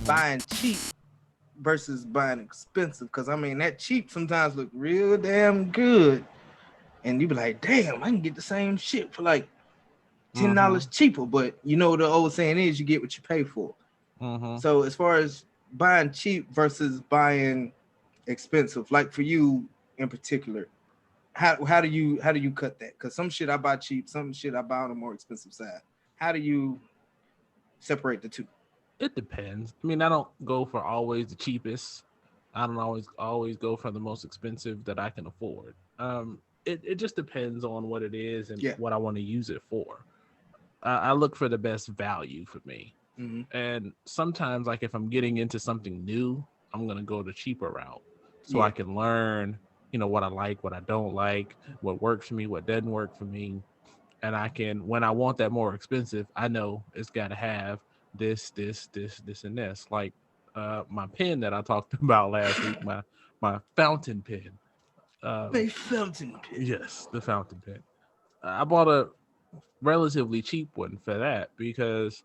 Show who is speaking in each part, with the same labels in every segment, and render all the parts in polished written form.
Speaker 1: buying cheap versus buying expensive. Because I mean, that cheap sometimes look real damn good, and you be like, damn, I can get the same shit for like $10 cheaper. But you know the old saying is, you get what you pay for. So as far as buying cheap versus buying expensive, like for you in particular, how do you cut that? Because some shit I buy cheap, some shit I buy on the more expensive side. How do you separate the two?
Speaker 2: It depends. I mean, I don't go for always the cheapest. I don't always go for the most expensive that I can afford. It just depends on what it is and
Speaker 1: Yeah.
Speaker 2: what I want to use it for. I look for the best value for me. And sometimes, like if I'm getting into something new, I'm gonna go the cheaper route so I can learn, what I like, what I don't like, what works for me, what doesn't work for me, and I can, when I want that more expensive, I know it's got to have this, and this. Like my pen that I talked about last week, my fountain pen.
Speaker 1: A fountain pen.
Speaker 2: Yes, the fountain pen. I bought a relatively cheap one for that because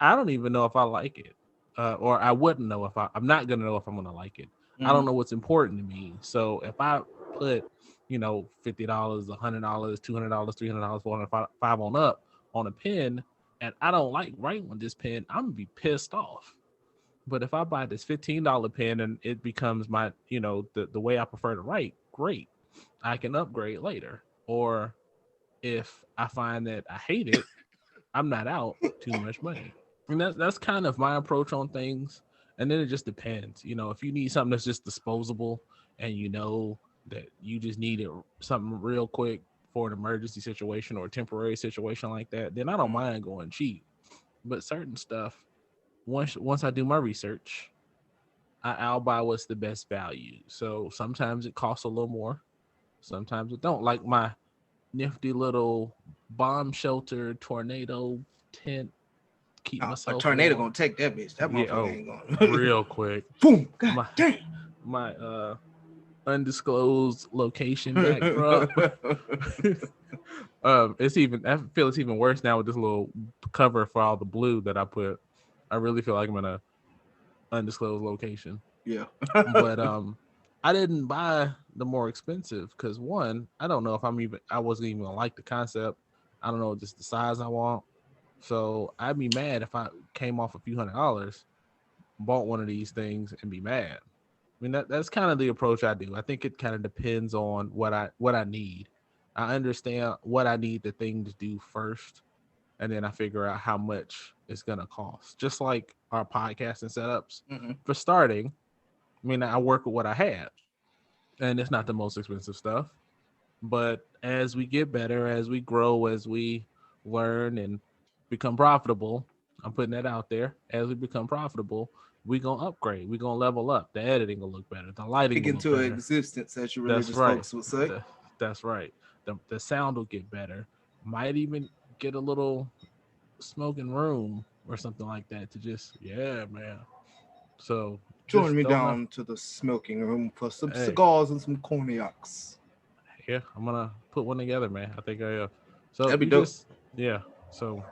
Speaker 2: I don't even know if I like it, or I wouldn't know if I'm not gonna know if I'm gonna like it. I don't know what's important to me. So if I put, $50, $100, $200, $300, $400, five on up on a pen, and I don't like writing with this pen, I'm gonna be pissed off. But if I buy this $15 pen and it becomes my, the way I prefer to write, great. I can upgrade later. Or if I find that I hate it, I'm not out too much money. And that's kind of my approach on things. And then it just depends. If you need something that's just disposable and you know that you just need it something real quick for an emergency situation or a temporary situation like that, then I don't mind going cheap. But certain stuff, once I do my research, I'll buy what's the best value. So sometimes it costs a little more, sometimes it don't. Like my nifty little bomb shelter tornado tent, keep
Speaker 1: A
Speaker 2: myself
Speaker 1: tornado
Speaker 2: warm.
Speaker 1: gonna take that bitch. That
Speaker 2: Yeah,
Speaker 1: motherfucker ain't gonna.
Speaker 2: real quick.
Speaker 1: Boom. God
Speaker 2: My
Speaker 1: damn.
Speaker 2: my undisclosed location backdrop. It's even, I feel it's even worse now with this little cover for all the blue that I put. I really feel like I'm in a undisclosed location.
Speaker 1: Yeah.
Speaker 2: But I didn't buy the more expensive because one, I don't know if I wasn't even gonna like the concept. I don't know just the size I want. So I'd be mad if I came off a few $100s, bought one of these things and be mad. I mean that's kind of the approach I do. I think it kind of depends on what I need. I understand what I need the thing to do first, and then I figure out how much it's gonna cost. Just like our podcasting setups. For starting, I mean I work with what I have, and it's not the most expensive stuff. But as we get better, as we grow, as we learn and become profitable, I'm putting that out there. As we become profitable, we gonna upgrade. We gonna level up. The editing will look better. The lighting
Speaker 1: Speak
Speaker 2: will look
Speaker 1: into
Speaker 2: better.
Speaker 1: existence, as your
Speaker 2: That's
Speaker 1: religious
Speaker 2: right.
Speaker 1: folks would say.
Speaker 2: That's right. The sound will get better. Might even get a little smoking room or something like that to just, yeah, man. So
Speaker 1: Join
Speaker 2: just
Speaker 1: me
Speaker 2: don't know.
Speaker 1: down to the smoking room for some
Speaker 2: Hey,
Speaker 1: cigars and some cognacs.
Speaker 2: yeah, I'm gonna put one together, man. I think I so
Speaker 1: That'd be
Speaker 2: you
Speaker 1: dope.
Speaker 2: just, yeah. So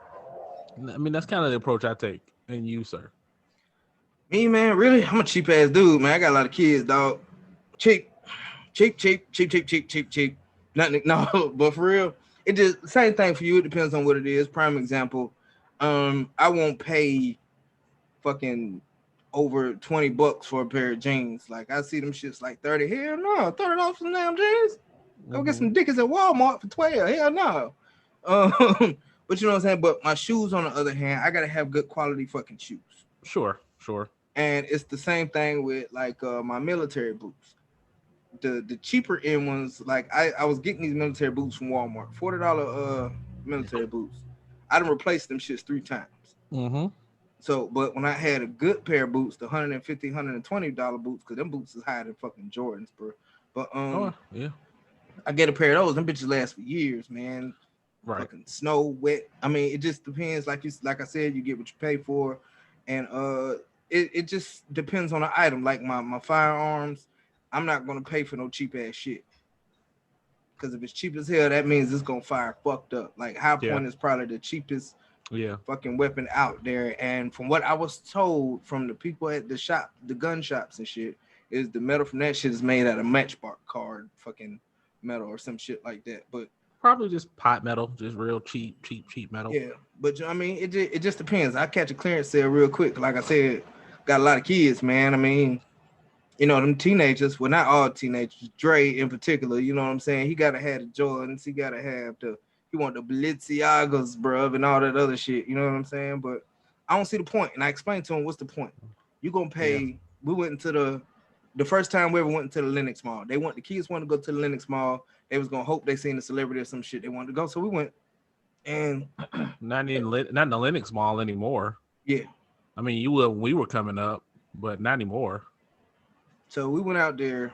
Speaker 2: I mean that's kind of the approach I take. And you, sir?
Speaker 1: Me, man, really? I'm a cheap ass dude, man. I got a lot of kids, dog. Cheap, cheap, cheap, cheap, cheap, cheap, cheap, cheap. Nothing, no, but for real, it just same thing for you. It depends on what it is. Prime example, I won't pay fucking over $20 for a pair of jeans. Like I see them shits like 30. Hell no, $30 for some damn jeans. Go get some Dickies at Walmart for 12. Hell no. But you know what I'm saying? But my shoes, on the other hand, I gotta have good quality fucking shoes.
Speaker 2: Sure.
Speaker 1: And it's the same thing with like my military boots. The cheaper end ones, like I was getting these military boots from Walmart, $40 military boots. I done replaced them shits 3 times.
Speaker 2: Mm-hmm.
Speaker 1: So, but when I had a good pair of boots, the $150, $120 boots, because them boots is higher than fucking Jordans, bro. But
Speaker 2: Oh yeah.
Speaker 1: I get a pair of those. Them bitches last for years, man.
Speaker 2: Right.
Speaker 1: Fucking snow, wet. I mean, it just depends. Like I said, you get what you pay for, and it just depends on the item. Like my firearms, I'm not gonna pay for no cheap ass shit. Because if it's cheap as hell, that means it's gonna fire fucked up. Like High
Speaker 2: Yeah.
Speaker 1: Point is probably the cheapest
Speaker 2: Yeah.
Speaker 1: fucking weapon out there. And from what I was told from the people at the shop, the gun shops and shit, is the metal from that shit is made out of matchbox card fucking metal or some shit like that. But
Speaker 2: Probably just pot metal, just real cheap metal.
Speaker 1: yeah, but I mean, it just depends. I catch a clearance sale real quick. Like I said, got a lot of kids, man. I mean, you know, them teenagers, well, not all teenagers, Dre in particular, you know what I'm saying? He gotta have the Jordans, he want the Balenciagas, bruv, and all that other shit, you know what I'm saying? But I don't see the point. And I explained to him, what's the point? You gonna pay, we went into the first time we ever went into the Lenox Mall. The kids wanted to go to the Lenox Mall. They was gonna hope they seen a celebrity or some shit. They wanted to go. So we went and
Speaker 2: not in the Lenox Mall anymore.
Speaker 1: Yeah.
Speaker 2: I mean, we were coming up, but not anymore.
Speaker 1: So we went out there.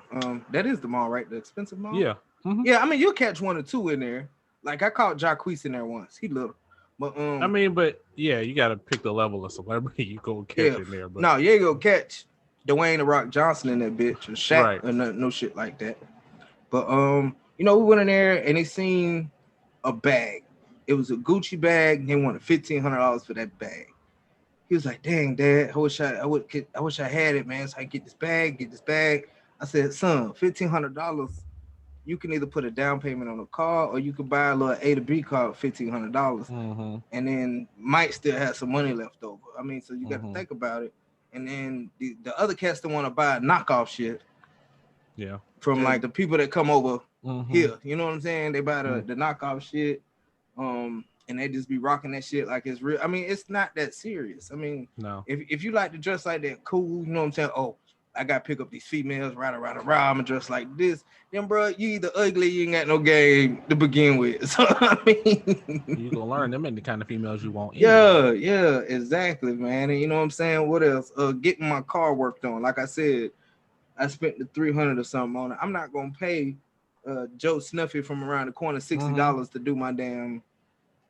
Speaker 1: That is the mall, right? The expensive mall.
Speaker 2: Yeah. Mm-hmm.
Speaker 1: Yeah. I mean, you'll catch one or two in there. Like I caught Jacquees in there once. He little, but
Speaker 2: I mean, but yeah, you got to pick the level of celebrity you go catch in there. But
Speaker 1: no, you ain't gonna catch Dwayne the Rock Johnson in that bitch or Shaq or no shit like that. But you know, we went in there and they seen a bag. It was a Gucci bag. And they wanted $1,500 for that bag. He was like, "Dang, Dad, I wish I had it, man. So I get this bag. I said, son, $1,500. You can either put a down payment on a car or you could buy a little A to B car with $1,500, and then might still have some money left over. I mean, so you got to think about it. And then the other cats that want to buy knockoff shit, from like the people that come over here. You know what I'm saying? They buy the knockoff shit, and they just be rocking that shit like it's real. I mean, it's not that serious. I mean,
Speaker 2: no.
Speaker 1: If you like to dress like that, cool. You know what I'm saying? Oh, I got to pick up these females, right around. I'm dressed like this. Then, bro, you either ugly, you ain't got no game to begin with. So, I mean,
Speaker 2: you gonna learn them ain't the kind of females you want. Anyway.
Speaker 1: Yeah, exactly, man. And you know what I'm saying? What else? Getting my car worked on. Like I said, I spent the $300 or something on it. I'm not gonna pay Joe Snuffy from around the corner $60 to do my damn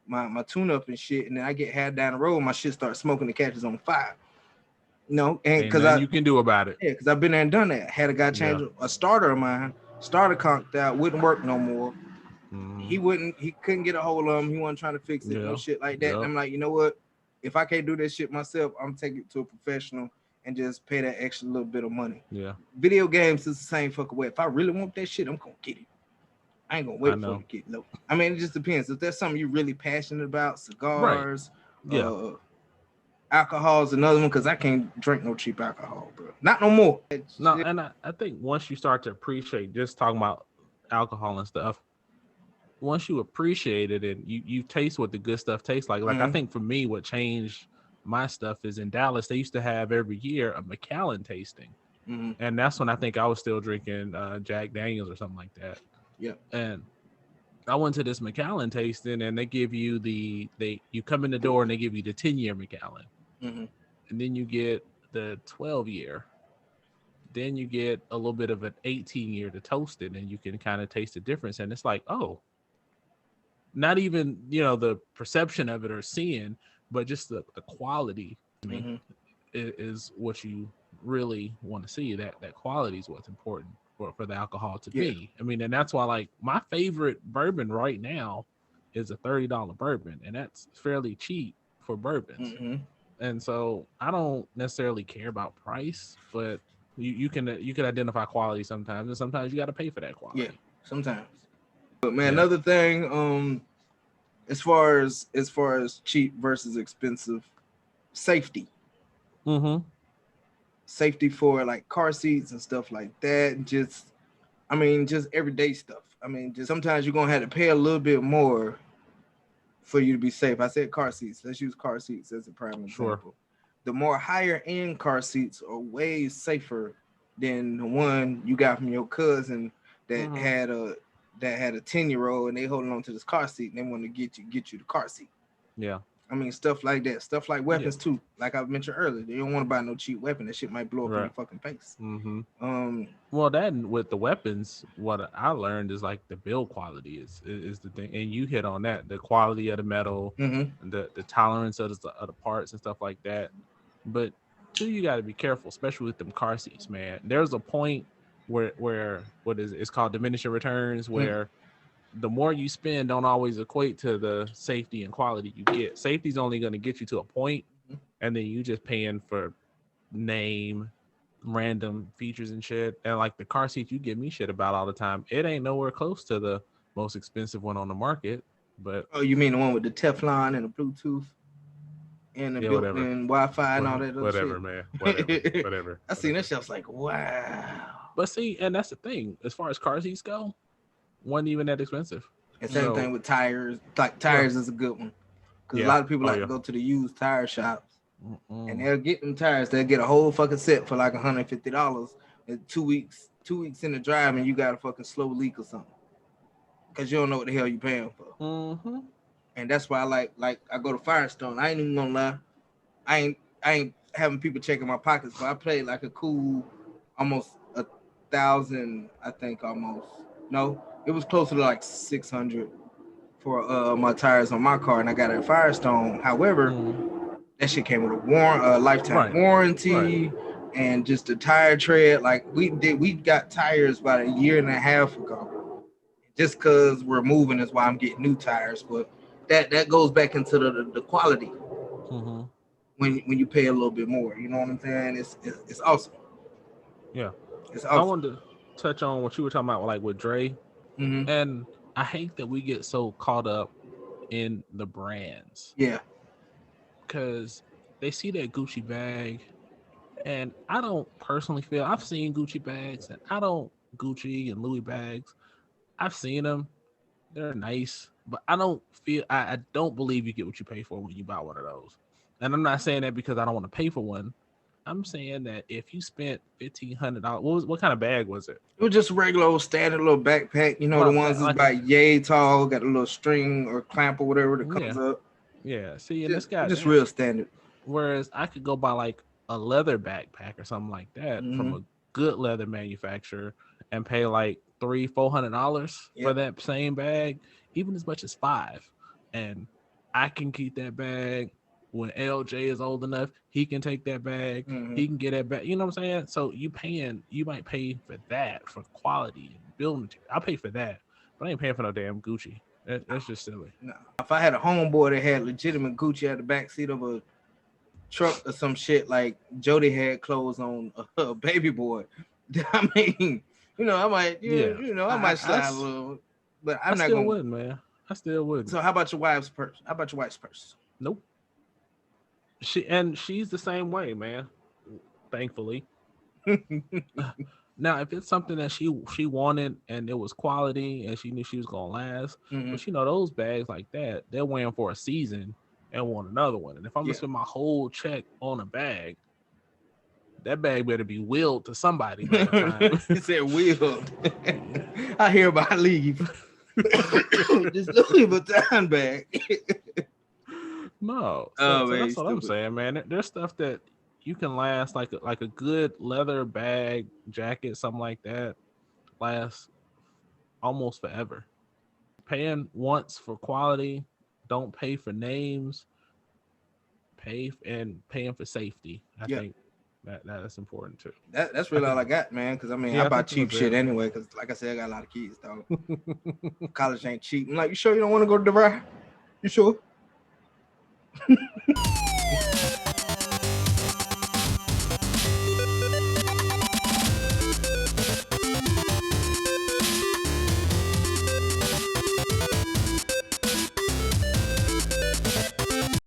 Speaker 1: my tune up and shit, and then I get half down the road, my shit starts smoking, the catches on fire. No, and because
Speaker 2: you can do about it.
Speaker 1: Yeah, because I've been there and done that. Had a guy change a starter of mine. Starter conked out, wouldn't work no more. He couldn't get a hold of him. He wasn't trying to fix it, no shit like that. And I'm like, you know what? If I can't do this shit myself, I'm taking it to a professional and just pay that extra little bit of money.
Speaker 2: Yeah.
Speaker 1: Video games is the same fucking way. If I really want that shit, I'm gonna get it. I ain't gonna wait for it to get low. I mean, it just depends. If there's something you're really passionate about, cigars, alcohol's another one, because I can't drink no cheap alcohol, bro. Not no more.
Speaker 2: No, and I think once you start to appreciate, just talking about alcohol and stuff, once you appreciate it and you taste what the good stuff tastes like. I think for me, what changed my stuff is in Dallas, they used to have every year a Macallan tasting. And that's when I think I was still drinking Jack Daniels or something like that.
Speaker 1: Yeah. And
Speaker 2: I went to this Macallan tasting and they give you you come in the door and they give you the 10-year Macallan. And then you get the 12-year. Then you get a little bit of an 18-year to toast it, and you can kind of taste the difference. And it's like, oh, not even, the perception of it or seeing, but just the quality is what you really want to see. That quality is what's important for the alcohol to be. I mean, and that's why, like, my favorite bourbon right now is a $30 bourbon, and that's fairly cheap for bourbons. And so I don't necessarily care about price, but you can identify quality sometimes, and sometimes you got to pay for that quality.
Speaker 1: Yeah, sometimes. But man, another thing, as far as cheap versus expensive, safety. Safety for like car seats and stuff like that. Just everyday stuff. I mean, just sometimes you're gonna have to pay a little bit more for you to be safe. I said car seats. Let's use car seats as a prime example. Sure. The more higher end car seats are way safer than the one you got from your cousin that had a 10-year-old and they holding on to this car seat and they want to get you the car seat. Yeah. I mean, stuff like that. Stuff like weapons too. Like I mentioned earlier, they don't want to buy no cheap weapon. That shit might blow up in your fucking face.
Speaker 2: Well, then with the weapons, what I learned is like the build quality is the thing, and you hit on that. The quality of the metal, the tolerance of the parts and stuff like that. But too, you got to be careful, especially with them car seats, man. There's a point where it's called diminishing returns, where the more you spend don't always equate to the safety and quality you get. Safety's only going to get you to a point, and then you just paying for name, random features and shit. And like the car seat you give me shit about all the time, it ain't nowhere close to the most expensive one on the market. But
Speaker 1: oh, you mean the one with the Teflon and the Bluetooth and the built-in Wi-Fi and all that other shit?
Speaker 2: Man. Whatever.
Speaker 1: I seen that shit. I was like, wow.
Speaker 2: But see, and that's the thing. As far as car seats go, wasn't even that expensive.
Speaker 1: And same thing with tires. Like tires is a good one. Because a lot of people like to go to the used tire shops. And they'll get them tires. They'll get a whole fucking set for like $150. And 2 weeks in the drive, and you got a fucking slow leak or something. Because you don't know what the hell you're paying for. And that's why I like I go to Firestone. I ain't even gonna lie. I ain't having people checking my pockets, but I paid like a cool almost $1,000, I think almost. No, it was closer to like $600 for my tires on my car, and I got it at Firestone. However, that shit came with a lifetime warranty and just a tire tread. Like we got tires about a year and a half ago. Just because we're moving is why I'm getting new tires, but that goes back into the quality when you pay a little bit more. You know what I'm saying? It's awesome.
Speaker 2: Yeah,
Speaker 1: it's awesome.
Speaker 2: I wanted to touch on what you were talking about, like with Dre, and I hate that we get so caught up in the brands.
Speaker 1: Yeah,
Speaker 2: because they see that Gucci bag, and I don't personally feel. I've seen Gucci bags, and Gucci and Louis bags. I've seen them; they're nice. But I don't feel, I don't believe you get what you pay for when you buy one of those. And I'm not saying that because I don't want to pay for one. I'm saying that if you spent $1,500, what kind of bag was it?
Speaker 1: It was just a regular old standard little backpack. You know, the ones that's about yay tall, got a little string or clamp or whatever that comes up.
Speaker 2: Yeah, see, and this guy
Speaker 1: just real standard.
Speaker 2: Whereas I could go buy like a leather backpack or something like that from a good leather manufacturer and pay like $300-$400 for that same bag. Even as much as $5, and I can keep that bag. When LJ is old enough, he can take that bag. He can get that bag. You know what I'm saying? So you might pay for that for quality and building material. I'll pay for that, but I ain't paying for no damn Gucci. That's just silly.
Speaker 1: No, if I had a homeboy that had legitimate Gucci at the backseat of a truck or some shit like Jody had clothes on a baby boy, I mean, I might, I might slide a little. But I
Speaker 2: still wouldn't, man. I still wouldn't.
Speaker 1: So how about your wife's purse?
Speaker 2: Nope. She's the same way, man. Thankfully. Now, if it's something that she wanted and it was quality and she knew she was gonna last, but those bags like that, they're wearing for a season and want another one. And if I'm gonna spend my whole check on a bag, that bag better be willed to somebody.
Speaker 1: He said willed. I hear about leave. Just Louis Vuitton bag.
Speaker 2: No, so that's what I'm saying, man. There's stuff that you can last like a good leather bag, jacket, something like that, lasts almost forever. Paying once for quality, don't pay for names. Paying for safety. I think that's important too.
Speaker 1: That's really all I got, man. Because I buy cheap shit anyway. Because like I said, I got a lot of kids, dog. College ain't cheap. I'm like, you sure you don't want to go to DeVry? You sure?